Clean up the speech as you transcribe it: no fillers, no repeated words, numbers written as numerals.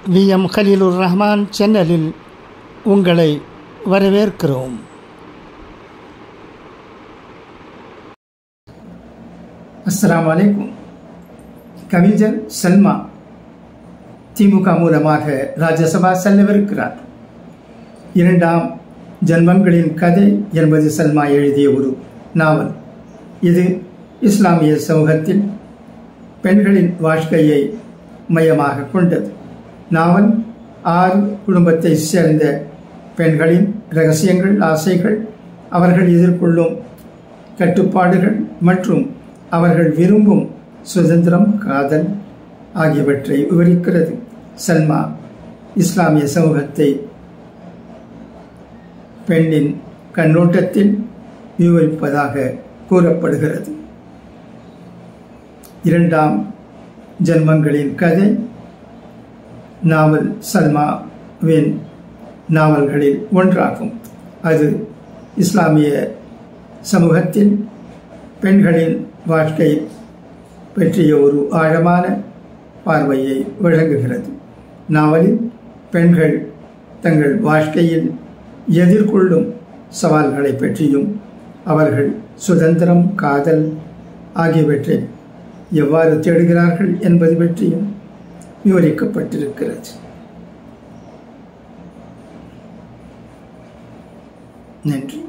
VM Khaleelur Rahman சேனலில் உங்களை வரவேற்கிறோம். அஸ்ஸலாமு அலைக்கும். கவிஞர் சல்மா திமுக மூலமாக ராஜ்யசபா செல்லவிருக்கிறார். 2ஆம் ஜன்மங்களின் கதை என்பது சல்மா எழுதிய ஒரு நாவல். இது இஸ்லாமிய சமூகத்தில் பெண்களின் வாழ்க்கையை மையமாக கொண்டது. நாவல் 6 குடும்பத்தை சேர்ந்த பெண்களின் இரகசியங்கள், ஆசைகள், அவர்கள் எதிர்கொள்ளும் கட்டுப்பாடுகள் மற்றும் அவர்கள் விரும்பும் சுதந்திரம், காதல் ஆகியவற்றை விவரிக்கிறது. சல்மா இஸ்லாமிய சமூகத்தை பெண்ணின் கண்ணோட்டத்தில் விவரிப்பதாக கூறப்படுகிறது. 2ஆம் ஜன்மங்களின் கதை நாவல் சல்மாவின் நாவல்களில் ஒன்றாகும். அது இஸ்லாமிய சமூகத்தில் பெண்களின் வாழ்க்கை பற்றிய ஒரு ஆழமான பார்வையை வழங்குகிறது. நாவலில் பெண்கள் தங்கள் வாழ்க்கையில் எதிர்கொள்ளும் சவால்களை பற்றியும் அவர்கள் சுதந்திரம், காதல் ஆகியவற்றை எவ்வாறு தேடுகிறார்கள் என்பது பற்றியும் விவரிக்கப்பட்டிருக்கிறது. நன்றி.